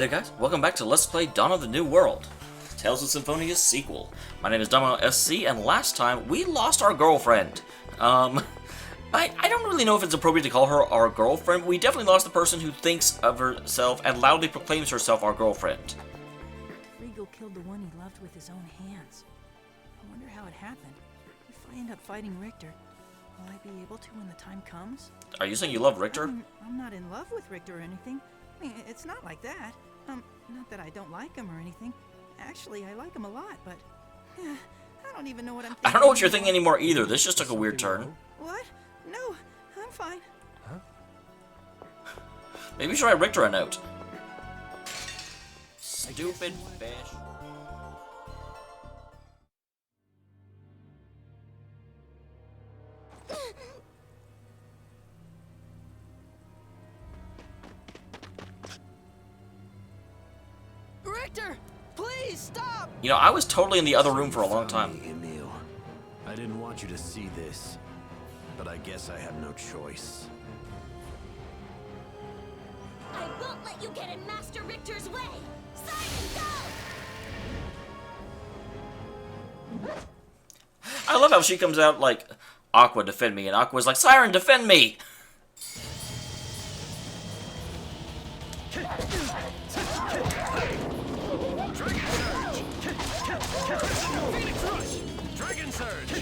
Hey there guys, welcome back to Let's Play Dawn of the New World, Tales of Symphonia sequel. My name is Dameol SC, and last time we lost our girlfriend. I don't really know if it's appropriate to call her our girlfriend. We definitely lost the person who thinks of herself and loudly proclaims herself our girlfriend. Riegel killed the one he loved with his own hands. I wonder how it happened. If I end up fighting Richter, will I be able to when the time comes? Are you saying you love Richter? I'm not in love with Richter or anything. I mean, it's not like that. Not that I don't like him or anything. Actually, I like him a lot, but I don't even know what I'm thinking. I don't know what you're thinking anymore either. This just took a weird turn. What? No, I'm fine. Huh? Maybe you should write Richter a note. Stupid fish. Richter, please stop! You know, I was totally in the other room for a long time. Dameol, I didn't want you to see this, but I guess I have no choice. I won't let you get in Master Richter's way! Siren, go! I love how she comes out like, Aqua, defend me, and Aqua's like, Siren, defend me! Dragon Surge!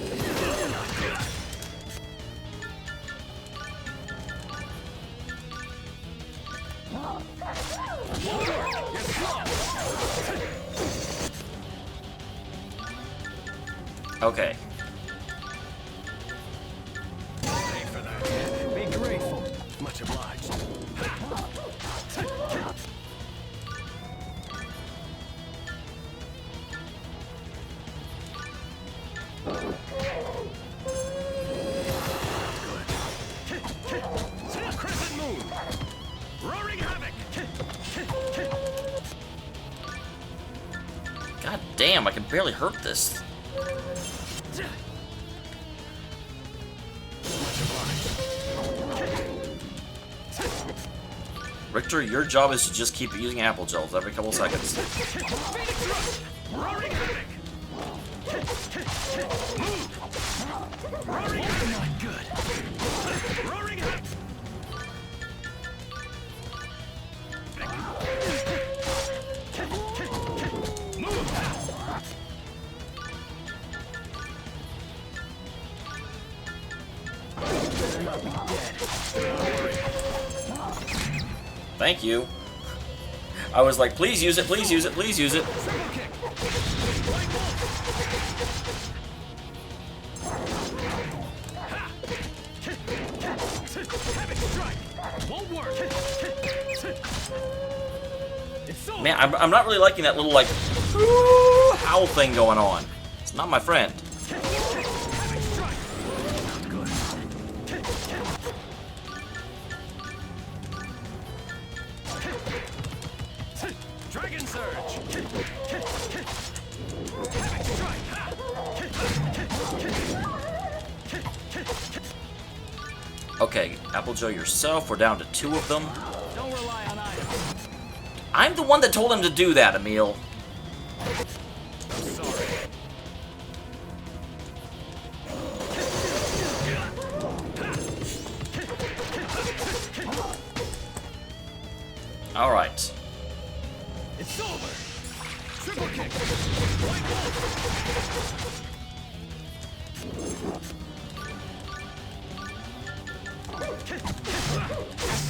Okay. Pay for that. Be grateful. Much obliged. Crescent Moon! Roaring Havoc! God damn, I can barely hurt this. Richter, your job is to just keep using apple gels every couple seconds. Roaring Havoc! Move! Roaring Havoc! Not good. Roaring Havoc! Thank you. I was like, please use it, please use it, please use it. Man, I'm not really liking that little, like, howl thing going on. It's not my friend. Dragon Surge! Okay, Applejaw yourself. We're down to 2 of them. Don't rely on items. I'm the one that told him to do that, Emil. I'm sorry. Alright. It's over! Triple kick! White wolf!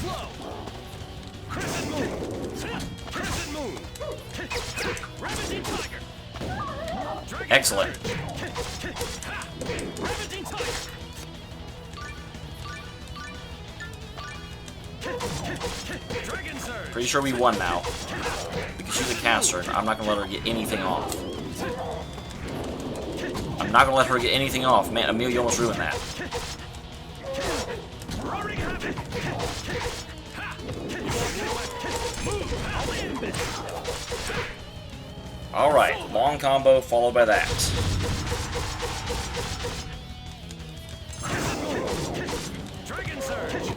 Slow! Crescent Moon! Crescent Moon! Ravaging Tiger! Dragon Excellent. Ravaging Tiger! Dragon Surge! Pretty sure we won now. Because she's a caster, and I'm not gonna let her get anything off. I'm not gonna let her get anything off. Man, Emil, you almost ruined that. Roaring Havoc! Alright, long combo followed by that. Dragon Surge!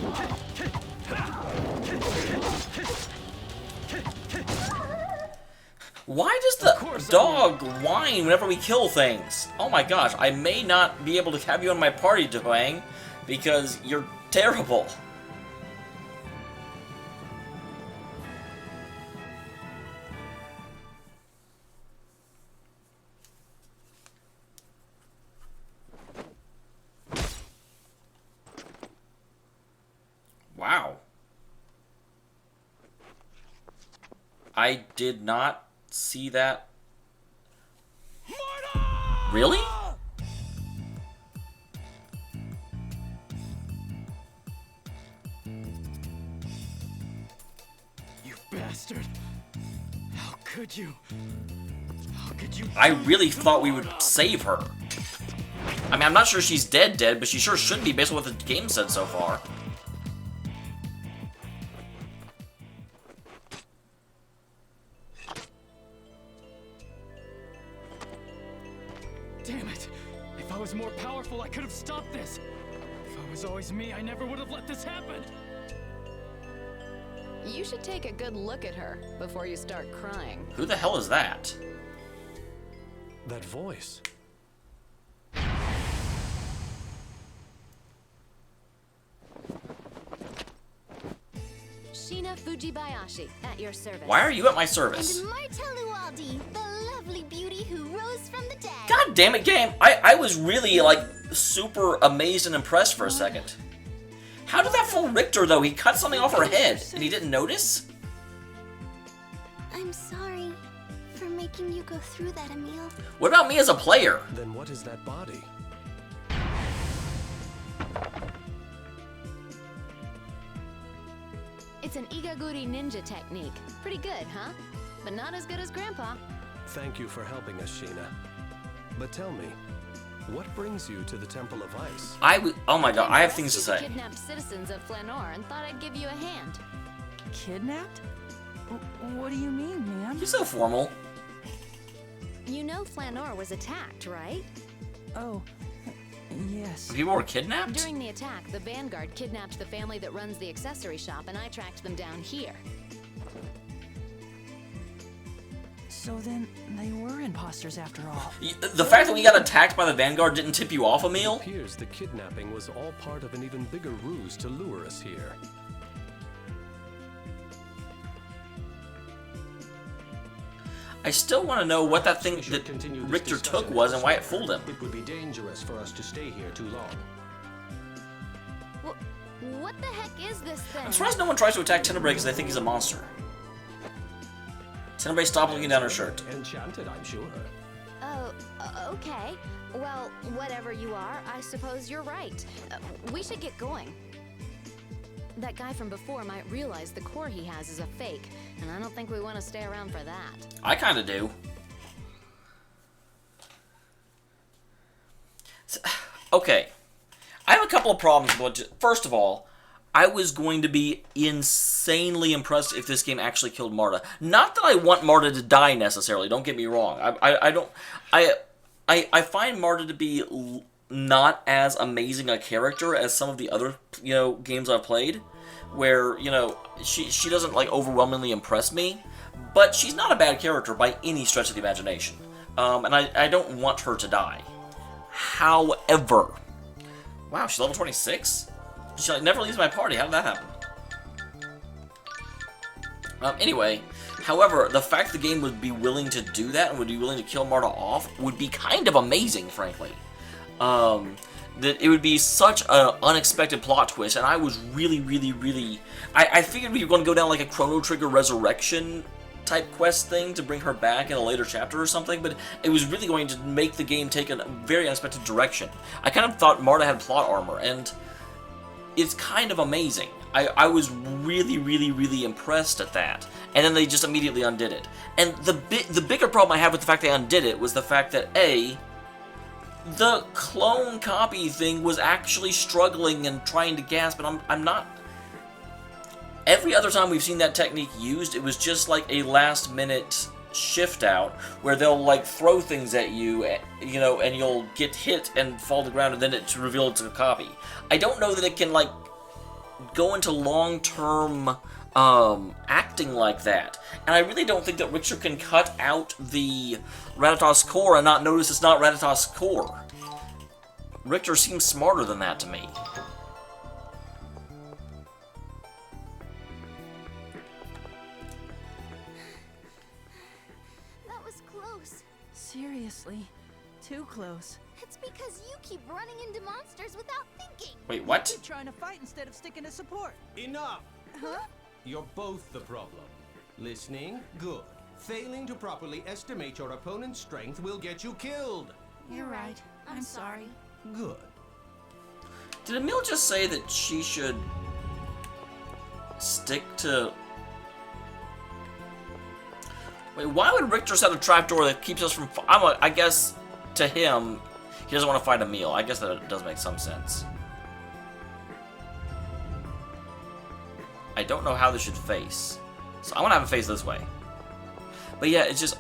Why does the dog whine whenever we kill things? Oh my gosh, I may not be able to have you in my party, Dwayne, because you're terrible. Wow. I did not see that. Really? You bastard! How could you? How could you? I really thought we would save her. I mean, I'm not sure she's dead, but she sure should be based on what the game said so far. Damn it! If I was more powerful, I could have stopped this. If I was always me, I never would have let this happen. You should take a good look at her before you start crying. Who the hell is that? That voice. Sheena Fujibayashi, at your service. Why are you at my service? And Mart-mart, the lovely beauty who rose from the dead. God damn it, game! I was really, like, super amazed and impressed for a second. How did that fool Richter, though? He cut something off her head, and he didn't notice? I'm sorry for making you go through that, Emil. What about me as a player? Then what is that body? It's an Igaguri ninja technique. Pretty good, huh? But not as good as Grandpa. Thank you for helping us, Sheena. But tell me, what brings you to the Temple of Ice? Oh my god, I have things to Rescued the say. kidnapped citizens of Flanor and thought I'd give you a hand. Kidnapped? What do you mean, ma'am? You're so formal. You know Flanor was attacked, right? Oh, yes. People were kidnapped? During the attack, the Vanguard kidnapped the family that runs the accessory shop, and I tracked them down here. So then, they were imposters after all. The fact that we got attacked by the Vanguard didn't tip you off, Emil? It appears the kidnapping was all part of an even bigger ruse to lure us here. I still want to know what that thing that Richter took was and why it fooled him. It would be dangerous for us to stay here too long. What the heck is this thing? I'm surprised no one tries to attack Tenebrae because they think he's a monster. Tenebrae, stop looking down her shirt. Enchanted, I'm sure. Oh, okay. Well, whatever you are, I suppose you're right. We should get going. That guy from before might realize the core he has is a fake, and I don't think we want to stay around for that. I kind of do. Okay. I have a couple of problems. First of all, I was going to be insanely impressed if this game actually killed Marta. Not that I want Marta to die necessarily. Don't get me wrong. I find Marta to be not as amazing a character as some of the other games I've played, where she doesn't like overwhelmingly impress me. But she's not a bad character by any stretch of the imagination, and I don't want her to die. However, wow, she's level 26. She never leaves my party. How did that happen? Anyway, however, the fact the game would be willing to do that and would be willing to kill Marta off would be kind of amazing, frankly. That it would be such an unexpected plot twist, and I was really... I figured we were going to go down like a Chrono Trigger Resurrection type quest thing to bring her back in a later chapter or something, but it was really going to make the game take a very unexpected direction. I kind of thought Marta had plot armor, and it's kind of amazing. I was really impressed at that, and then they just immediately undid it. And the bigger problem I have with the fact they undid it was the fact that the clone copy thing was actually struggling and trying to gasp, and I'm not. Every other time we've seen that technique used, it was just like a last-minute shift out where they'll like throw things at you, and you'll get hit and fall to the ground, and then it's revealed it's a copy. I don't know that it can like go into long-term acting like that. And I really don't think that Richter can cut out the Ratato's core and not notice it's not Ratato's core. Richter seems smarter than that to me. That was close. Seriously, too close. It's because you keep running into monsters without thinking. Wait, what? Keep trying to fight instead of sticking to support. Enough! Huh? You're both the problem. Listening? Good. Failing to properly estimate your opponent's strength will get you killed. You're right. I'm sorry. Good. Did Emil just say that she should stick to... Wait, why would Richter set a trapdoor that keeps us from... I guess, to him, he doesn't want to fight Emil. I guess that does make some sense. I don't know how this should face. So I want to have it face this way. But yeah, it's just...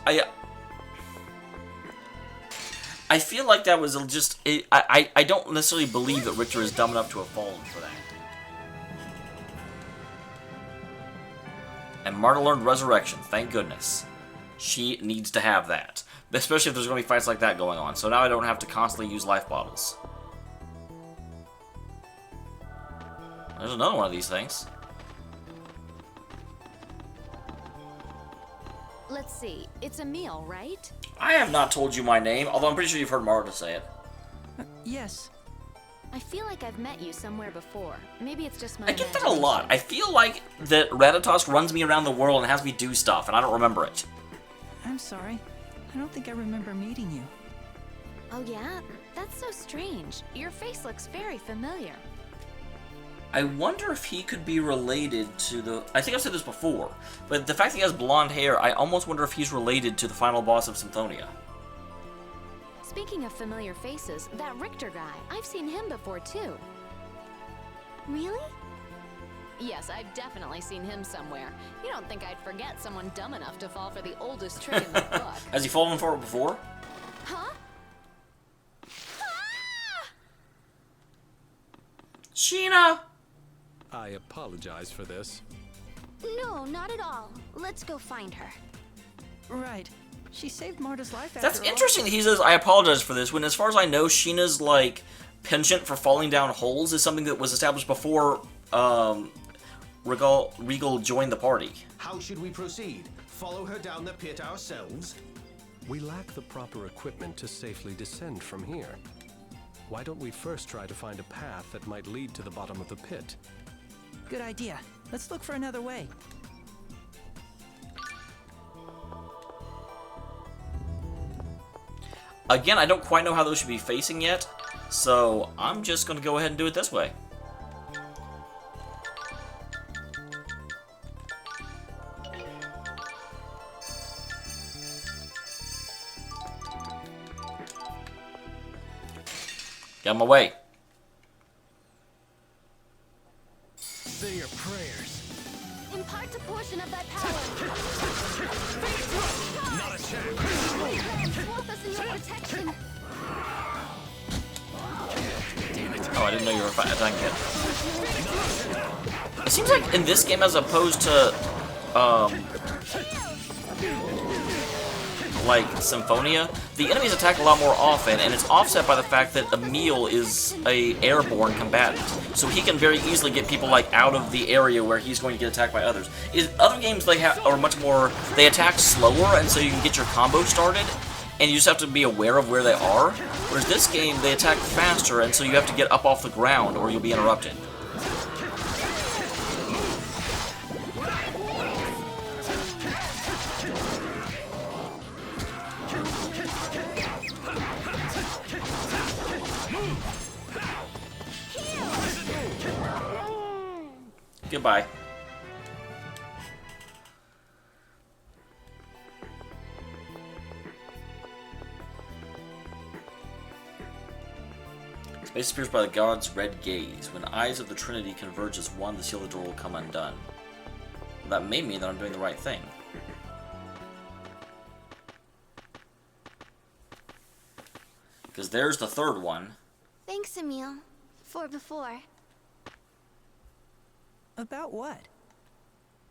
I feel like that was just... I don't necessarily believe that Richter is dumb enough to have fallen for that. And Marta learned Resurrection, thank goodness. She needs to have that. Especially if there's going to be fights like that going on. So now I don't have to constantly use life bottles. There's another one of these things. Let's see. It's Emil, right? I have not told you my name, although I'm pretty sure you've heard Marta say it. Yes. I feel like I've met you somewhere before. Maybe it's just my I get that a lot. I feel like that Ratato's runs me around the world and has me do stuff, and I don't remember it. I'm sorry. I don't think I remember meeting you. Oh yeah? That's so strange. Your face looks very familiar. I wonder if he could be related to the... I think I've said this before, but the fact that he has blonde hair, I almost wonder if he's related to the final boss of Symphonia. Speaking of familiar faces, that Richter guy, I've seen him before too. Really? Yes, I've definitely seen him somewhere. You don't think I'd forget someone dumb enough to fall for the oldest trick in the book. Has he fallen for it before? Huh? Sheena! I apologize for this. No, not at all. Let's go find her. Right. She saved Marta's life after That's all. interesting that he says, I apologize for this, when as far as I know, Sheena's, like, penchant for falling down holes is something that was established before, Regal joined the party. How should we proceed? Follow her down the pit ourselves? We lack the proper equipment to safely descend from here. Why don't we first try to find a path that might lead to the bottom of the pit? Good idea. Let's look for another way. Again, I don't quite know how those should be facing yet, so I'm just going to go ahead and do it this way. Get him away. Say your prayers. Impart a portion of that power. Not a chance. Swamp us in your protection. Oh, I didn't know you were attacking it. It seems like in this game, as opposed to, like Symphonia, the enemies attack a lot more often, and it's offset by the fact that Emil is a airborne combatant, so he can very easily get people like out of the area where he's going to get attacked by others. In other games, they are much more, they attack slower, and so you can get your combo started, and you just have to be aware of where they are. Whereas this game, they attack faster, and so you have to get up off the ground, or you'll be interrupted. Goodbye. Space is pierced by the god's red gaze. When eyes of the Trinity converge as one, the seal of the door will come undone. That may mean that I'm doing the right thing. Because there's the third one. Thanks, Emil. For before. About what?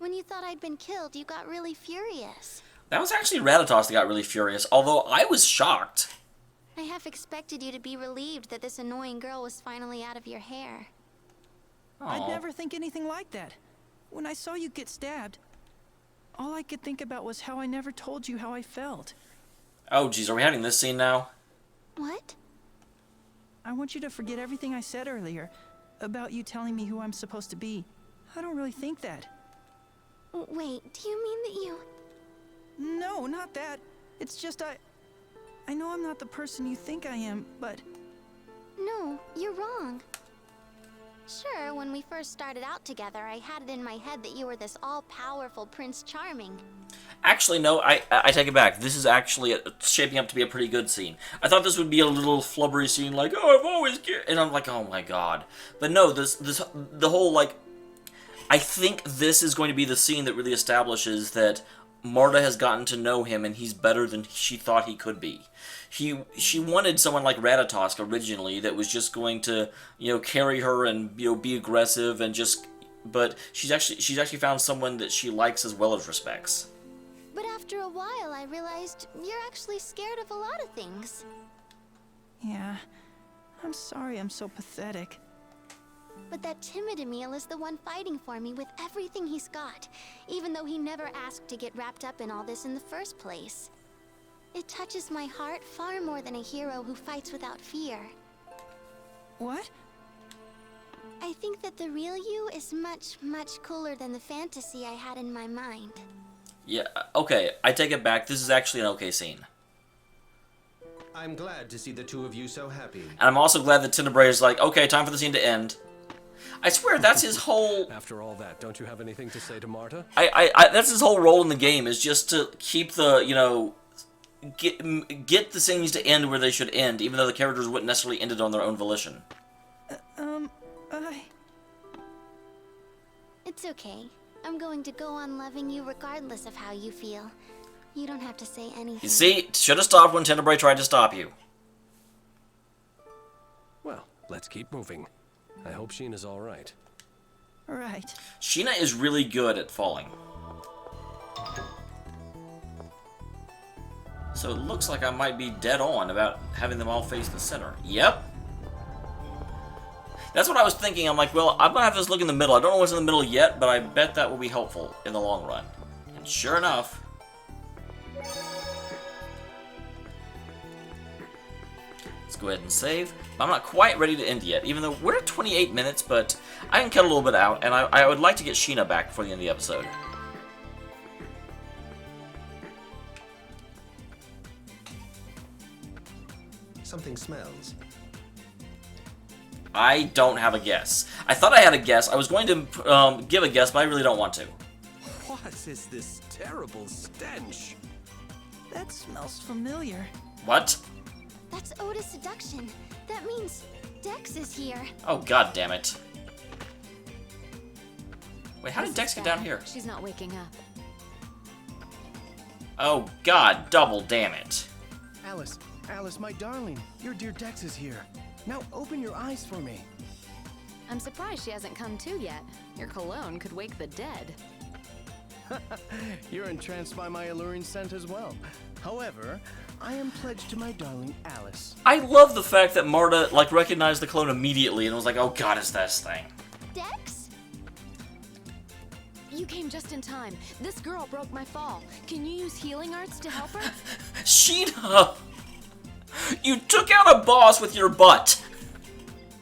When you thought I'd been killed, you got really furious. That was actually Ratatos that got really furious, although I was shocked. I half expected you to be relieved that this annoying girl was finally out of your hair. I'd Aw. never think anything like that. When I saw you get stabbed, all I could think about was how I never told you how I felt. Oh, geez, are we having this scene now? What? I want you to forget everything I said earlier about you telling me who I'm supposed to be. I don't really think that. Wait, do you mean that you... No, not that. It's just I know I'm not the person you think I am, but... No, you're wrong. Sure, when we first started out together, I had it in my head that you were this all-powerful Prince Charming. Actually, no, I take it back. This is actually shaping up to be a pretty good scene. I thought this would be a little flubbery scene, like, oh, I've always cared, and I'm like, oh my god. But no, the whole, like, I think this is going to be the scene that really establishes that Marta has gotten to know him, and he's better than she thought he could be. She wanted someone like Ratatosk originally that was just going to, carry her and, be aggressive and just... But she's actually found someone that she likes as well as respects. But after a while, I realized you're actually scared of a lot of things. Yeah, I'm sorry I'm so pathetic. But that timid Dameol is the one fighting for me with everything he's got, even though he never asked to get wrapped up in all this in the first place. It touches my heart far more than a hero who fights without fear. What? I think that the real you is much, much cooler than the fantasy I had in my mind. Yeah, okay, I take it back. This is actually an okay scene. I'm glad to see the two of you so happy. And I'm also glad that Tenebrae is like, okay, time for the scene to end. I swear, that's his whole... After all that, don't you have anything to say to Marta? That's his whole role in the game, is just to keep the, get the scenes to end where they should end, even though the characters wouldn't necessarily end it on their own volition. It's okay. I'm going to go on loving you regardless of how you feel. You don't have to say anything. You see, should have stopped when Tenebrae tried to stop you. Well, let's keep moving. I hope Sheena's all right. Right. Sheena is really good at falling. So it looks like I might be dead on about having them all face the center. Yep. That's what I was thinking. I'm like, well, I'm going to have this look in the middle. I don't know what's in the middle yet, but I bet that will be helpful in the long run. And sure enough... Let's go ahead and save. I'm not quite ready to end yet, even though we're at 28 minutes, but I can cut a little bit out, and I would like to get Sheena back before the end of the episode. Something smells. I don't have a guess. I thought I had a guess. I was going to give a guess, but I really don't want to. What is this terrible stench? That smells familiar. What? That's Oda's seduction. That means Dex is here. Oh, god damn it. Wait, how did This Dex is get bad. down here? She's not waking up. Oh god, double damn it. Alice, my darling, your dear Dex is here. Now open your eyes for me. I'm surprised she hasn't come to yet. Your cologne could wake the dead. You're entranced by my alluring scent as well. However, I am pledged to my darling Alice. I love the fact that Marta, recognized the clone immediately and was like, oh god, it's this thing. Dex? You came just in time. This girl broke my fall. Can you use healing arts to help her? Sheena! You took out a boss with your butt!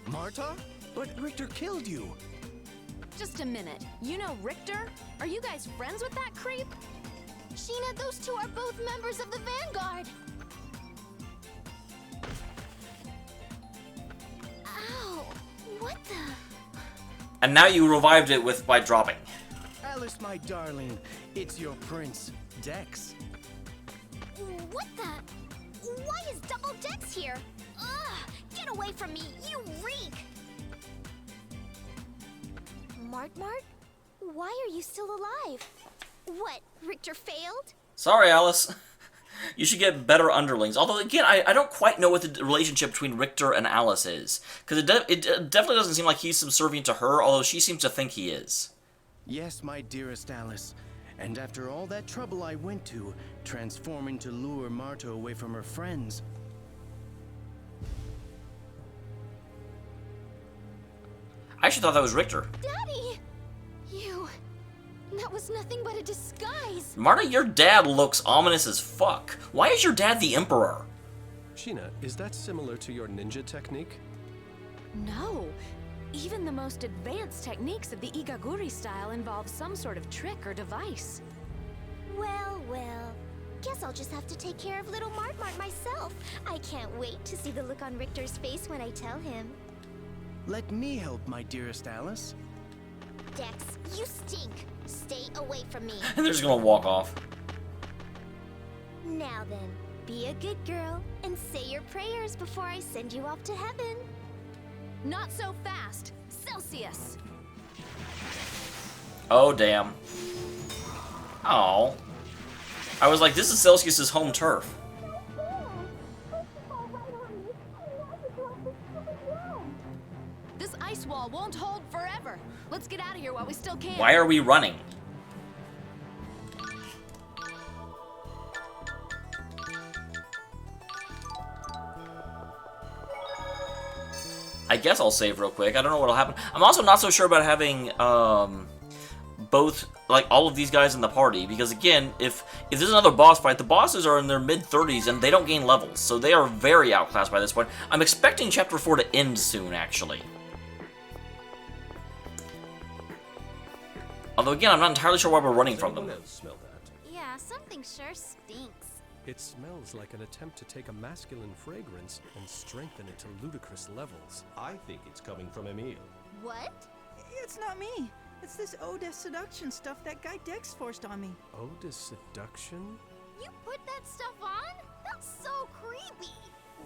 Marta? But Richter killed you. Just a minute. You know Richter? Are you guys friends with that creep? Sheena, those two are both members of the Vanguard. Ow! What the? And now you revived it by dropping. Alice, my darling, it's your prince, Dex. What the? Why is Double Dex here? Ugh! Get away from me! You reek! Mart-mart? Why are you still alive? What? Richter failed? Sorry, Alice. You should get better underlings. Although, again, I don't quite know what the relationship between Richter and Alice is. Because it definitely doesn't seem like he's subservient to her, although she seems to think he is. Yes, my dearest Alice. And after all that trouble I went to, transforming to lure Marta away from her friends. I actually thought that was Richter. Daddy! That was nothing but a disguise. Marta, your dad looks ominous as fuck. Why is your dad the Emperor? Sheena, is that similar to your ninja technique? No. Even the most advanced techniques of the Igaguri style involve some sort of trick or device. Well, well. Guess I'll just have to take care of little Mart-mart myself. I can't wait to see the look on Richter's face when I tell him. Let me help, my dearest Alice. Dex, you stink. Stay away from me. And they're just gonna walk off. Now then, be a good girl and say your prayers before I send you off to heaven. Not so fast! Celsius! Oh, damn. Oh. I was like, this is Celsius's home turf. This ice wall won't hold forever. Let's get out of here while we still can. Why are we running? I guess I'll save real quick. I don't know what'll happen. I'm also not so sure about having both, like, all of these guys in the party, because again, if there's another boss fight, the bosses are in their mid-30s and they don't gain levels, so they are very outclassed by this point. I'm expecting Chapter 4 to end soon, actually. Although again, I'm not entirely sure why we're running from them. Anyone else smell that? Yeah, something sure stinks. It smells like an attempt to take a masculine fragrance and strengthen it to ludicrous levels. I think it's coming from Emil. What? It's not me. It's this Odes seduction stuff that guy Dex forced on me. Odes seduction? You put that stuff on? That's so creepy.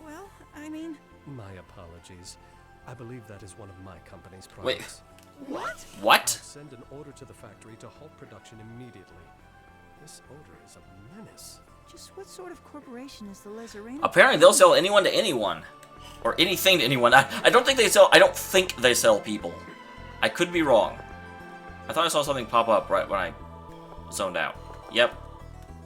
Well, I mean... My apologies. I believe that is one of my company's Wait. products. What? What? Send an order to the factory to halt production immediately. This odor is a menace. Just what sort of corporation is the Lezarena? Apparently they'll sell anyone to anyone. Or anything to anyone. I don't think they sell... I don't think they sell people. I could be wrong. I thought I saw something pop up right when I zoned out. Yep.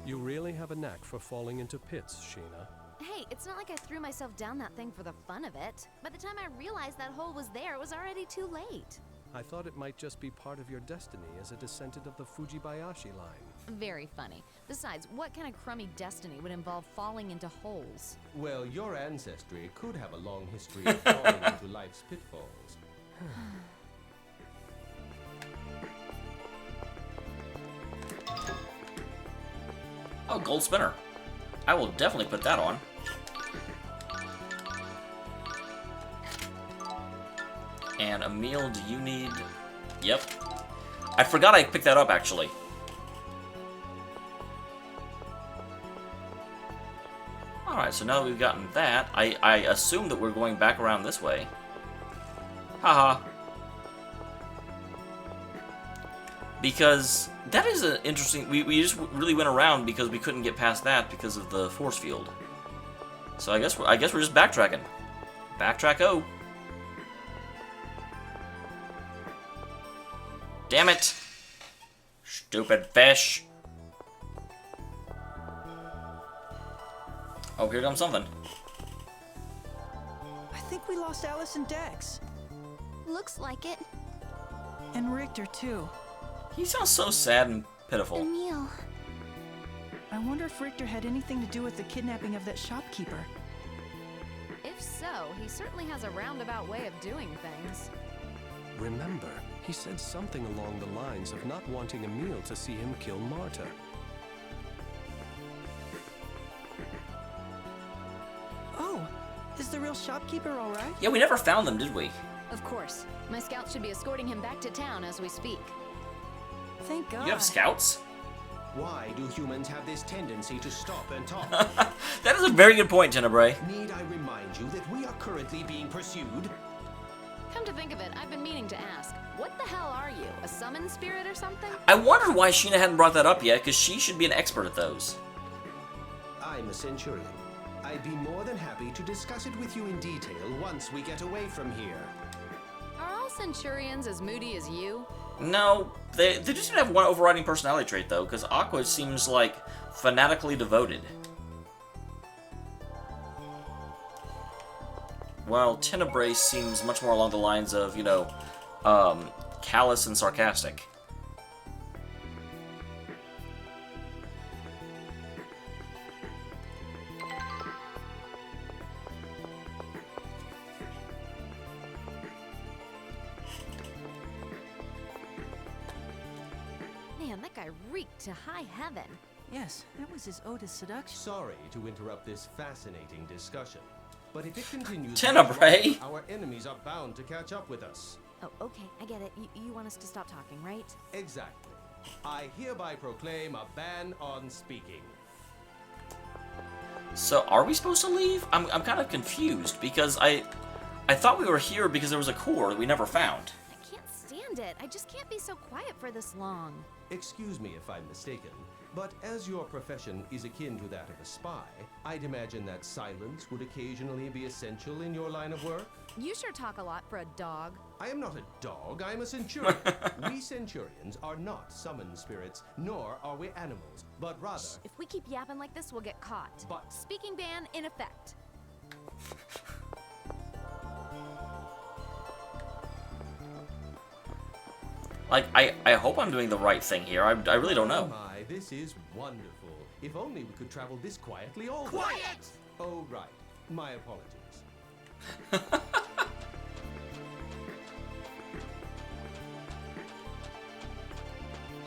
You really have a knack for falling into pits, Sheena. Hey, it's not like I threw myself down that thing for the fun of it. By the time I realized that hole was there, it was already too late. I thought it might just be part of your destiny as a descendant of the Fujibayashi line. Very funny. Besides, what kind of crummy destiny would involve falling into holes? Well, your ancestry could have a long history of falling into life's pitfalls. Oh, gold spinner. I will definitely put that on. And Emil, do you need... Yep. I forgot I picked that up, actually. Alright, so now that we've gotten that, I assume that we're going back around this way. Haha. Because that is an interesting... We just really went around because we couldn't get past that because of the force field. So I guess we're just backtracking. Backtrack-o. Damn it! Stupid fish! Oh, here comes something. I think we lost Alice and Dex. Looks like it. And Richter, too. He sounds so sad and pitiful. Emil. I wonder if Richter had anything to do with the kidnapping of that shopkeeper. If so, he certainly has a roundabout way of doing things. Remember, he said something along the lines of not wanting Emil to see him kill Marta. Oh, is the real shopkeeper all right? Yeah, we never found them, did we? Of course. My scouts should be escorting him back to town as we speak. Thank God. You have scouts? Why do humans have this tendency to stop and talk? That is a very good point, Tenebrae. Need I remind you that we are currently being pursued? Come to think of it, I've been meaning to ask. What the hell are you? A summon spirit or something? I wondered why Sheena hadn't brought that up yet, because she should be an expert at those. I'm a Centurion. I'd be more than happy to discuss it with you in detail once we get away from here. Are all Centurions as moody as you? No, they just seem to have one overriding personality trait, though, because Aqua seems, like, fanatically devoted. While Tenebrae seems much more along the lines of, you know, callous and sarcastic. Man, that guy reeked to high heaven. Yes, that was his ode to seduction. Sorry to interrupt this fascinating discussion, but if it continues, Tenebrae. our enemies are bound to catch up with us. Oh, okay, I get it. You want us to stop talking, right? Exactly. I hereby proclaim a ban on speaking. So, are we supposed to leave? I'm kind of confused, because I thought we were here because there was a core that we never found. I can't stand it. I just can't be so quiet for this long. Excuse me if I'm mistaken, but as your profession is akin to that of a spy, I'd imagine that silence would occasionally be essential in your line of work? You sure talk a lot for a dog. I am not a dog, I am a centurion. We centurions are not summoned spirits, nor are we animals, but rather... If we keep yapping like this, we'll get caught. But- Speaking ban in effect. Like, I hope I'm doing the right thing here. I really don't know. Oh my, this is wonderful. If only we could travel this quietly all day. Quiet! Oh, right. My apologies.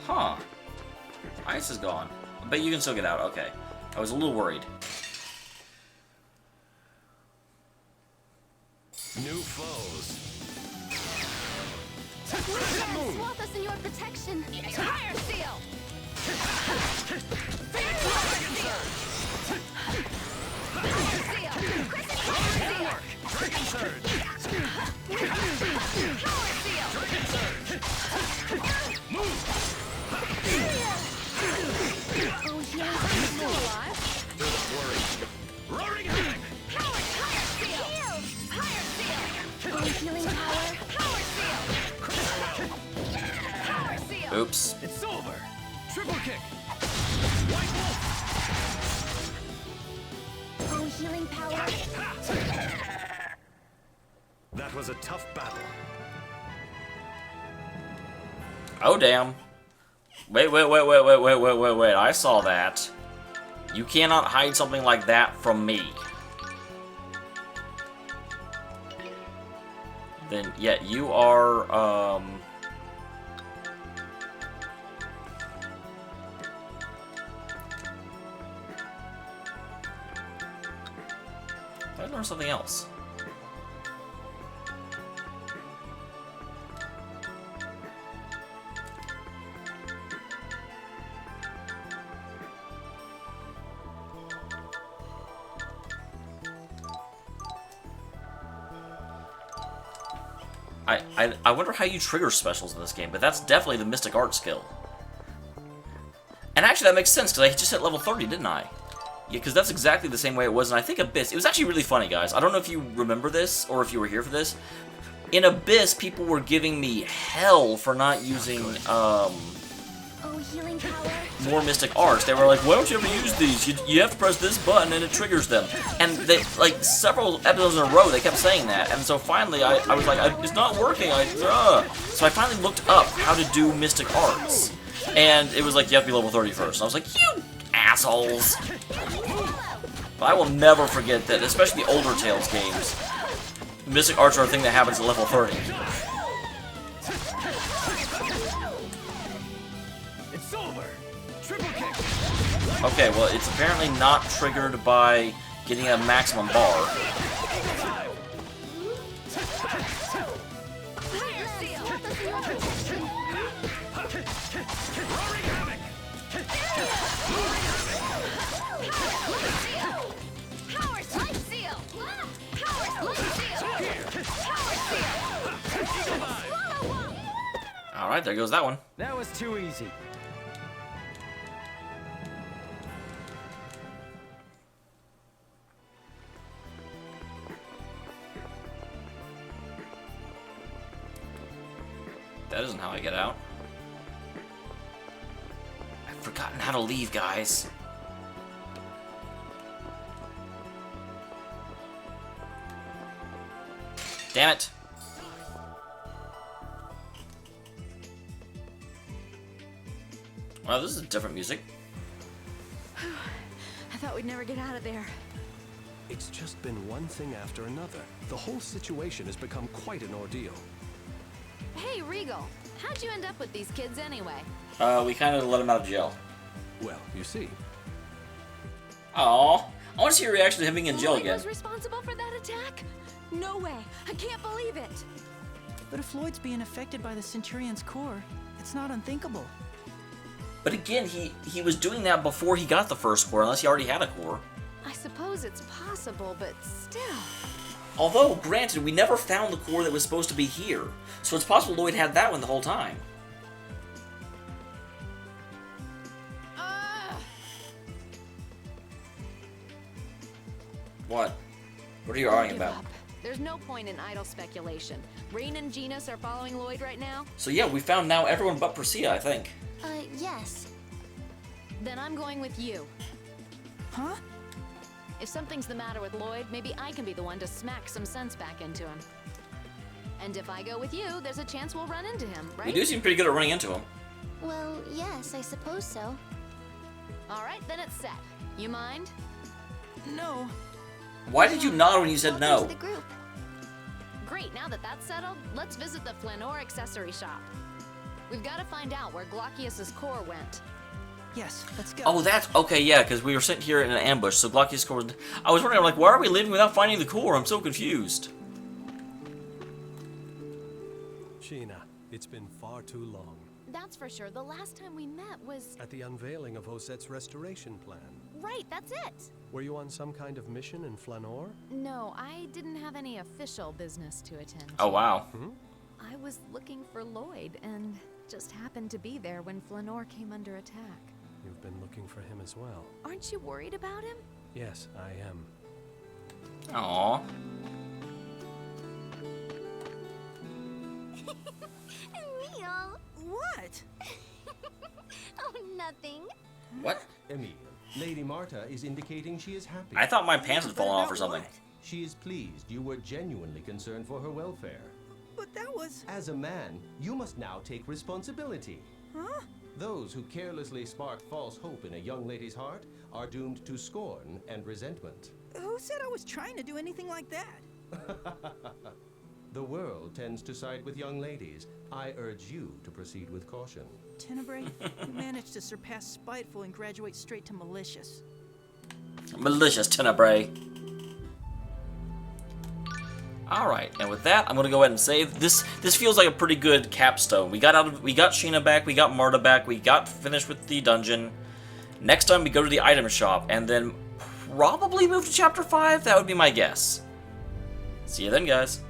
Huh. Ice is gone. But you can still get out. Okay. I was a little worried. New foes. Swathe us in your protection. Fire seal! Dragon surge. Oh, yeah. Still alive? Don't worry. Roaring havoc. Oh, healing power. Oops. It's over! Triple kick! Oh, healing power. That was a tough battle. Oh, damn. Wait. I saw that. You cannot hide something like that from me. Then, yeah, you are, I learned something else. I wonder how you trigger specials in this game, but that's definitely the Mystic Art skill. And actually that makes sense, because I just hit level 30, didn't I? Yeah, because that's exactly the same way it was, and I think Abyss... It was actually really funny, guys. I don't know if you remember this, or if you were here for this. In Abyss, people were giving me hell for not using, Oh, healing power. more Mystic Arts. They were like, why don't you ever use these? You have to press this button and it triggers them. And they, like, several episodes in a row, they kept saying that. And so finally, I was like, it's not working. So I finally looked up how to do Mystic Arts. And it was like, you have to be level 30 first. And I was like, you assholes. But I will never forget that, especially the older Tales games. Mystic Arts are a thing that happens at level 30. It's over! Triple kick! Okay, well, it's apparently not triggered by getting a maximum bar. Roaring havoc. Alright, there goes that one. That was too easy. That isn't how I get out. I've forgotten how to leave, guys. Damn it. Wow, this is different music. I thought we'd never get out of there. It's just been one thing after another. The whole situation has become quite an ordeal. Hey, Regal, how'd you end up with these kids anyway? We kind of let him out of jail. Well, you see. Aww. I want to see your reaction to him being in jail Lloyd again. was responsible for that attack? No way. I can't believe it. But if Floyd's being affected by the Centurion's core, it's not unthinkable. But again, he was doing that before he got the first core, unless he already had a core. I suppose it's possible, but still. Although, granted, we never found the core that was supposed to be here, so it's possible Lloyd had that one the whole time. What? What are you arguing Give about? up. There's no point in idle speculation. Rain and Genus are following Lloyd right now? So yeah, we found now everyone but Priscilla, I think. Yes. Then I'm going with you. Huh? If something's the matter with Lloyd, maybe I can be the one to smack some sense back into him. And if I go with you, there's a chance we'll run into him, right? We do seem pretty good at running into him. Well, yes, I suppose so. All right, then it's set. You mind? No. Why did you nod when you said Welcome no? to the group. Great, now that that's settled, let's visit the Flanor accessory shop. We've got to find out where Glaucius's core went. Yes, let's go. Oh, that's okay. Yeah, because we were sitting here in an ambush. So Glaucius core. I was wondering, like, why are we leaving without finding the core? I'm so confused. Sheena, it's been far too long. That's for sure. The last time we met was... At the unveiling of Josette's restoration plan. Right, that's it! Were you on some kind of mission in Flanor? No, I didn't have any official business to attend to. Oh, wow. I was looking for Lloyd, and just happened to be there when Flanor came under attack. You've been looking for him as well. Aren't you worried about him? Yes, I am. Aww. Emil! What? Oh, nothing. What? Emil, Lady Marta is indicating she is happy. I thought my pants had But fallen off about or something. what? She is pleased you were genuinely concerned for her welfare. But that was... As a man, you must now take responsibility. Huh? Those who carelessly spark false hope in a young lady's heart are doomed to scorn and resentment. Who said I was trying to do anything like that? The world tends to side with young ladies. I urge you to proceed with caution. Tenebrae, you managed to surpass spiteful and graduate straight to malicious. Malicious Tenebrae. Alright, and with that, I'm gonna go ahead and save. This feels like a pretty good capstone. We got Sheena back, we got Marta back, we got finished with the dungeon. Next time we go to the item shop, and then probably move to chapter 5, that would be my guess. See you then, guys.